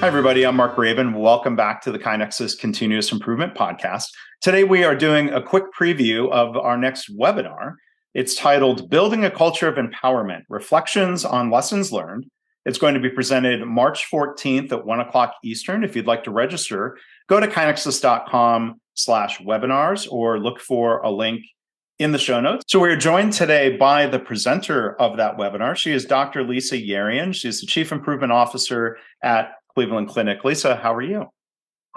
Hi, everybody. I'm Mark Raven. Welcome back to the KaiNexus Continuous Improvement Podcast. Today, we are doing a quick preview of our next webinar. It's titled Building a Culture of Empowerment, Reflections on Lessons Learned. It's going to be presented March 14th at 1 o'clock Eastern. If you'd like to register, go to kainexus.com/webinars or look for a link in the show notes. So we're joined today by the presenter of that webinar. She is Dr. Lisa Yerian. She's the Chief Improvement Officer at Cleveland Clinic. Lisa, how are you?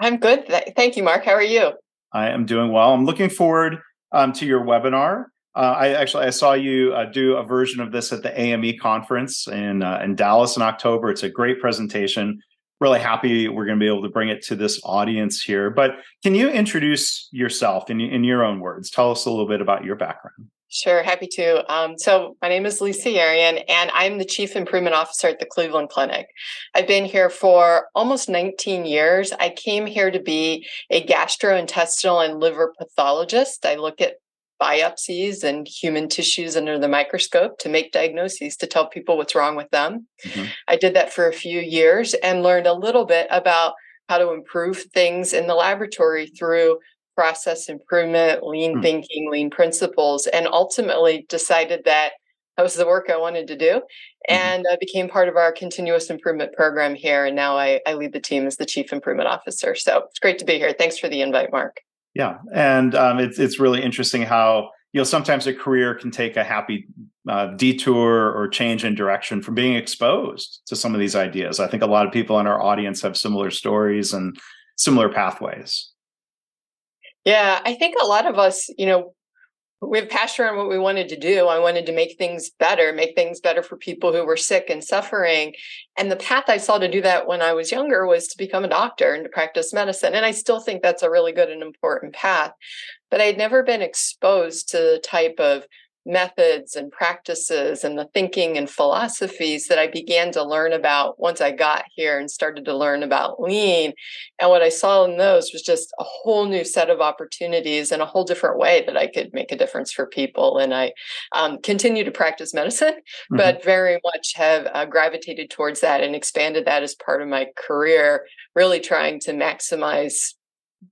I'm good. Thank you, Mark. How are you? I am doing well. I'm looking forward to your webinar. I saw you do a version of this at the AME conference in Dallas in October. It's a great presentation. Really happy we're going to be able to bring it to this audience here. But can you introduce yourself in your own words? Tell us a little bit about your background. Sure, happy to. So my name is Lisa Yerian, and I'm the Chief Improvement Officer at the Cleveland Clinic. I've been here for almost 19 years. I came here to be a gastrointestinal and liver pathologist. I look at biopsies and human tissues under the microscope to make diagnoses, to tell people what's wrong with them. Mm-hmm. I did that for a few years and learned a little bit about how to improve things in the laboratory through process improvement, lean thinking, lean principles, and ultimately decided that that was the work I wanted to do. And I became part of our continuous improvement program here. And now I lead the team as the Chief Improvement Officer. So it's great to be here. Thanks for the invite, Mark. Yeah. And it's really interesting how, sometimes a career can take a happy detour or change in direction from being exposed to some of these ideas. I think a lot of people in our audience have similar stories and similar pathways. Yeah, I think a lot of us, we have passion around what we wanted to do. I wanted to make things better for people who were sick and suffering. And the path I saw to do that when I was younger was to become a doctor and to practice medicine. And I still think that's a really good and important path. But I'd never been exposed to the type of methods and practices and the thinking and philosophies that I began to learn about once I got here and started to learn about lean. And what I saw in those was just a whole new set of opportunities and a whole different way that I could make a difference for people. And I continue to practice medicine, but very much have gravitated towards that and expanded that as part of my career, really trying to maximize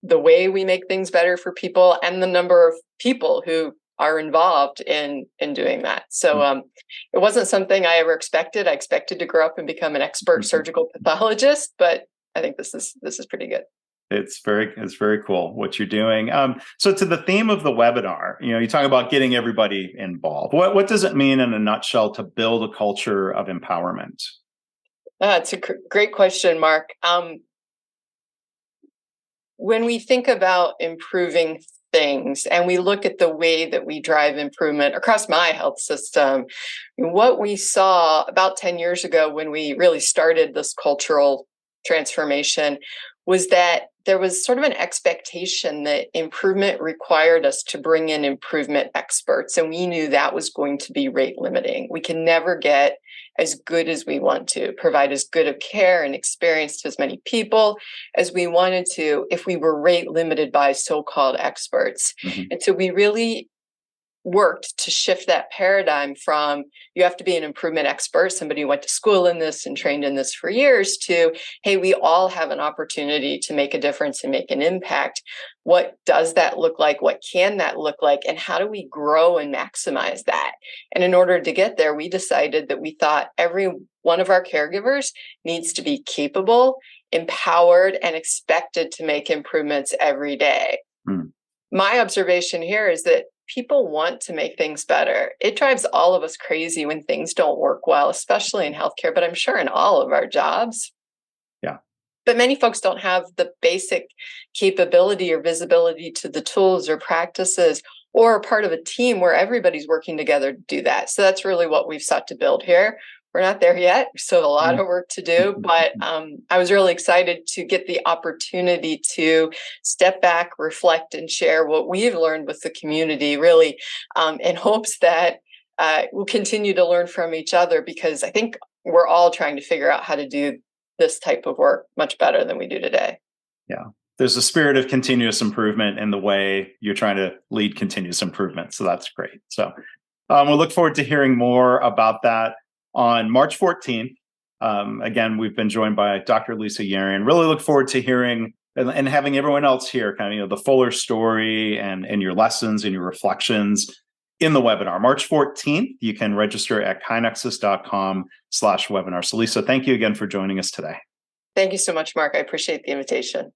the way we make things better for people and the number of people who are involved in doing that. So it wasn't something I ever expected. I expected to grow up and become an expert surgical pathologist, but I think this is pretty good. It's very cool what you're doing. So to the theme of the webinar, you talk about getting everybody involved. What does it mean in a nutshell to build a culture of empowerment? It's a great question, Mark. When we think about improving things and we look at the way that we drive improvement across my health system, what we saw about 10 years ago when we really started this cultural transformation was that there was sort of an expectation that improvement required us to bring in improvement experts. And we knew that was going to be rate limiting. We can never get as good as we want to, provide as good of care and experience to as many people as we wanted to if we were rate limited by so-called experts. And so we really worked to shift that paradigm from you have to be an improvement expert, somebody who went to school in this and trained in this for years, to, hey, we all have an opportunity to make a difference and make an impact. What does that look like? What can that look like? And how do we grow and maximize that? And in order to get there, we decided that we thought every one of our caregivers needs to be capable, empowered, and expected to make improvements every day. My observation here is that people want to make things better. It drives all of us crazy when things don't work well, especially in healthcare, but I'm sure in all of our jobs. Yeah. But many folks don't have the basic capability or visibility to the tools or practices or are part of a team where everybody's working together to do that. So that's really what we've sought to build here. We're not there yet. We still have a lot of work to do, but I was really excited to get the opportunity to step back, reflect, and share what we've learned with the community, really in hopes that we'll continue to learn from each other, because I think we're all trying to figure out how to do this type of work much better than we do today. Yeah. There's a spirit of continuous improvement in the way you're trying to lead continuous improvement. So that's great. So we'll look forward to hearing more about that on March 14th Again, we've been joined by Dr. Lisa Yerian. Really look forward to hearing and having everyone else hear kind of the fuller story and your lessons and your reflections in the webinar. March 14th, you can register at kinexus.com/webinar. So Lisa, thank you again for joining us today. Thank you so much, Mark. I appreciate the invitation.